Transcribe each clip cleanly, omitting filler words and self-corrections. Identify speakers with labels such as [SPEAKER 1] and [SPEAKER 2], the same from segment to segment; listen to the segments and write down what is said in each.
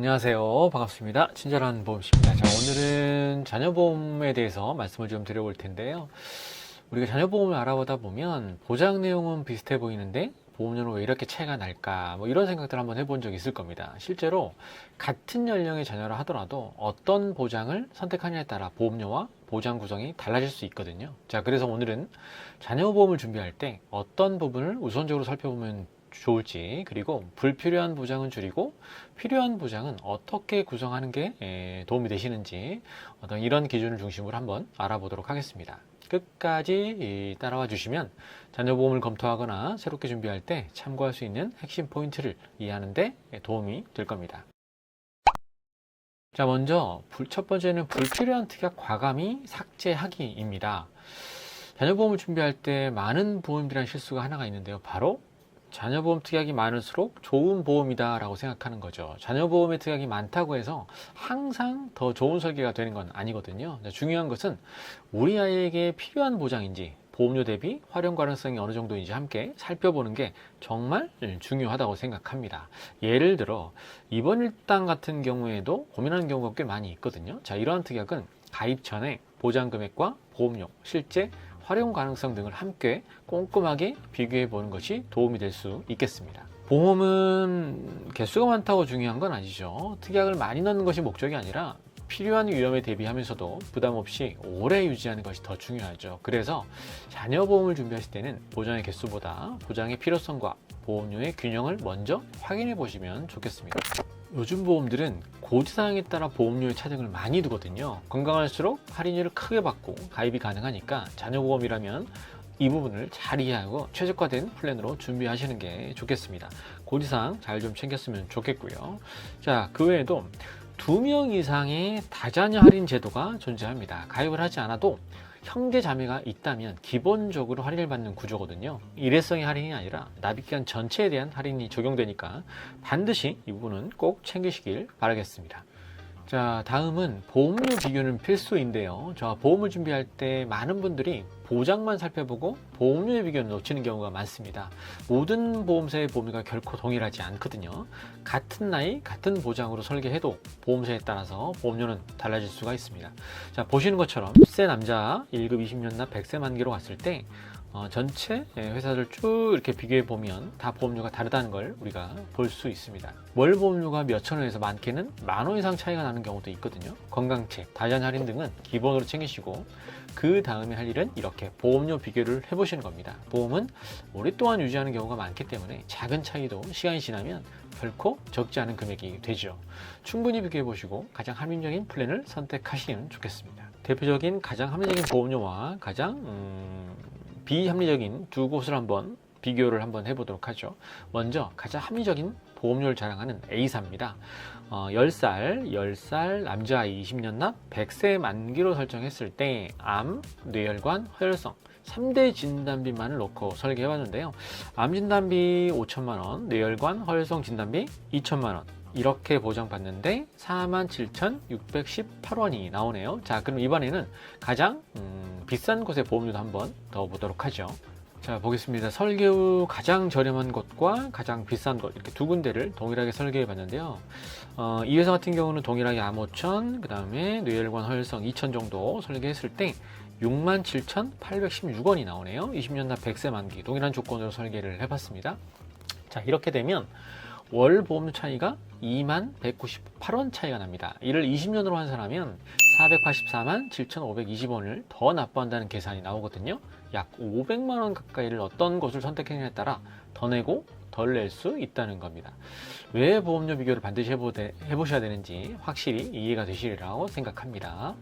[SPEAKER 1] 안녕하세요. 반갑습니다. 친절한 보험씨입니다. 자, 오늘은 자녀보험에 대해서 말씀을 좀 드려볼 텐데요. 우리가 자녀보험을 알아보다 보면 보장 내용은 비슷해 보이는데 보험료는 왜 이렇게 차이가 날까? 뭐 이런 생각들 한번 해본 적 있을 겁니다. 실제로 같은 연령의 자녀라 하더라도 어떤 보장을 선택하느냐에 따라 보험료와 보장 구성이 달라질 수 있거든요. 자, 그래서 오늘은 자녀보험을 준비할 때 어떤 부분을 우선적으로 살펴보면 좋을지, 그리고 불필요한 보장은 줄이고 필요한 보장은 어떻게 구성하는 게 도움이 되시는지 어떤 이런 기준을 중심으로 한번 알아보도록 하겠습니다. 끝까지 따라와 주시면 자녀보험을 검토하거나 새롭게 준비할 때 참고할 수 있는 핵심 포인트를 이해하는 데 도움이 될 겁니다. 자, 먼저 첫 번째는 불필요한 특약 과감히 삭제하기입니다. 자녀보험을 준비할 때 많은 보험들이란 실수가 하나가 있는데요. 바로 자녀보험 특약이 많을수록 좋은 보험이다 라고 생각하는 거죠. 자녀보험의 특약이 많다고 해서 항상 더 좋은 설계가 되는 건 아니거든요. 중요한 것은 우리 아이에게 필요한 보장인지 보험료 대비 활용 가능성이 어느 정도인지 함께 살펴보는 게 정말 중요하다고 생각합니다. 예를 들어 입원 일당 같은 경우에도 고민하는 경우가 꽤 많이 있거든요. 자, 이러한 특약은 가입 전에 보장 금액과 보험료, 실제 활용 가능성 등을 함께 꼼꼼하게 비교해 보는 것이 도움이 될 수 있겠습니다. 보험은 개수가 많다고 중요한 건 아니죠. 특약을 많이 넣는 것이 목적이 아니라 필요한 위험에 대비하면서도 부담 없이 오래 유지하는 것이 더 중요하죠. 그래서 자녀보험을 준비하실 때는 보장의 개수보다 보장의 필요성과 보험료의 균형을 먼저 확인해 보시면 좋겠습니다. 요즘 보험들은 고지사항에 따라 보험료의 차등을 많이 두거든요. 건강할수록 할인율을 크게 받고 가입이 가능하니까 자녀보험이라면 이 부분을 잘 이해하고 최적화된 플랜으로 준비하시는 게 좋겠습니다. 고지사항 잘 좀 챙겼으면 좋겠고요. 자, 그 외에도 2명 이상의 다자녀 할인 제도가 존재합니다. 가입을 하지 않아도 형제 자매가 있다면 기본적으로 할인을 받는 구조거든요. 일회성의 할인이 아니라 납입기간 전체에 대한 할인이 적용되니까 반드시 이 부분은 꼭 챙기시길 바라겠습니다. 자, 다음은 보험료 비교는 필수인데요. 저 보험을 준비할 때 많은 분들이 보장만 살펴보고 보험료의 비교는 놓치는 경우가 많습니다. 모든 보험사의 보험료가 결코 동일하지 않거든요. 같은 나이, 같은 보장으로 설계해도 보험사에 따라서 보험료는 달라질 수가 있습니다. 자, 보시는 것처럼 10세 남자 1급 20년 납 100세 만기로 갔을 때 전체 회사들 쭉 이렇게 비교해 보면 다 보험료가 다르다는 걸 우리가 볼 수 있습니다. 월 보험료가 몇천 원에서 많게는 10,000원 이상 차이가 나는 경우도 있거든요. 건강책, 다자녀 할인 등은 기본으로 챙기시고 그 다음에 할 일은 이렇게 보험료 비교를 해보시는 겁니다. 보험은 오랫동안 유지하는 경우가 많기 때문에 작은 차이도 시간이 지나면 결코 적지 않은 금액이 되죠. 충분히 비교해 보시고 가장 합리적인 플랜을 선택하시면 좋겠습니다. 대표적인 가장 합리적인 보험료와 가장 비합리적인 두 곳을 한번 비교를 한번 해보도록 하죠. 먼저 가장 합리적인 보험료를 자랑하는 A사입니다. 10살 남자아이 20년 납 100세 만기로 설정했을 때 암, 뇌혈관, 허혈성 3대 진단비만을 놓고 설계해봤는데요. 암 진단비 5천만원, 뇌혈관, 허혈성 진단비 2천만원 이렇게 보장받는데 47,618원이 나오네요. 자, 그럼 이번에는 가장 비싼 곳의 보험료도 한번 더 보도록 하죠. 자, 보겠습니다. 설계 후 가장 저렴한 곳과 가장 비싼 곳 이렇게 두 군데를 동일하게 설계해 봤는데요. 이 회사 같은 경우는 동일하게 암 5천, 그 다음에 뇌혈관 허혈성 2천 정도 설계했을 때 67,816원이 나오네요. 20년 납 100세 만기 동일한 조건으로 설계를 해봤습니다. 자, 이렇게 되면 월 보험료 차이가 21,198원 차이가 납니다. 이를 20년으로 환산하면 484,7,520원을 더 납부한다는 계산이 나오거든요. 약 500만원 가까이를 어떤 것을 선택했냐에 따라 더 내고 덜 낼 수 있다는 겁니다. 왜 보험료 비교를 반드시 해보셔야 되는지 확실히 이해가 되시리라고 생각합니다.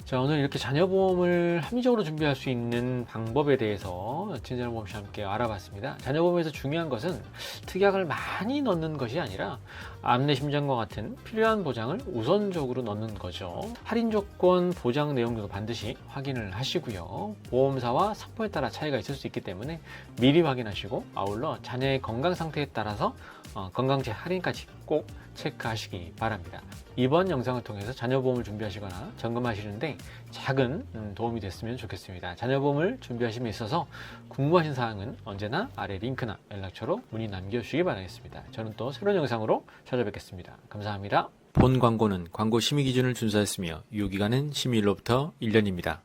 [SPEAKER 1] 자, 오늘 이렇게 자녀보험을 합리적으로 준비할 수 있는 방법에 대해서 친절한 보험씨와 함께 알아봤습니다. 자녀보험에서 중요한 것은 특약을 많이 넣는 것이 아니라 암내 심장과 같은 필요한 보장을 우선적으로 넣는 거죠. 할인 조건, 보장 내용 등도 반드시 확인을 하시고요. 보험사와 상품에 따라 차이가 있을 수 있기 때문에 미리 확인하시고 아울러 자녀의 건강 상태에 따라서 건강제 할인까지 꼭 체크하시기 바랍니다. 이번 영상을 통해서 자녀보험을 준비하시거나 점검하시는데 작은 도움이 됐으면 좋겠습니다. 자녀보험을 준비하심에 있어서 궁금하신 사항은 언제나 아래 링크나 연락처로 문의 남겨주시기 바라겠습니다. 저는 또 새로운 영상으로 찾아뵙겠습니다. 감사합니다. 본 광고는 광고 심의 기준을 준수하였으며 유효기간은 심의일로부터 1년입니다.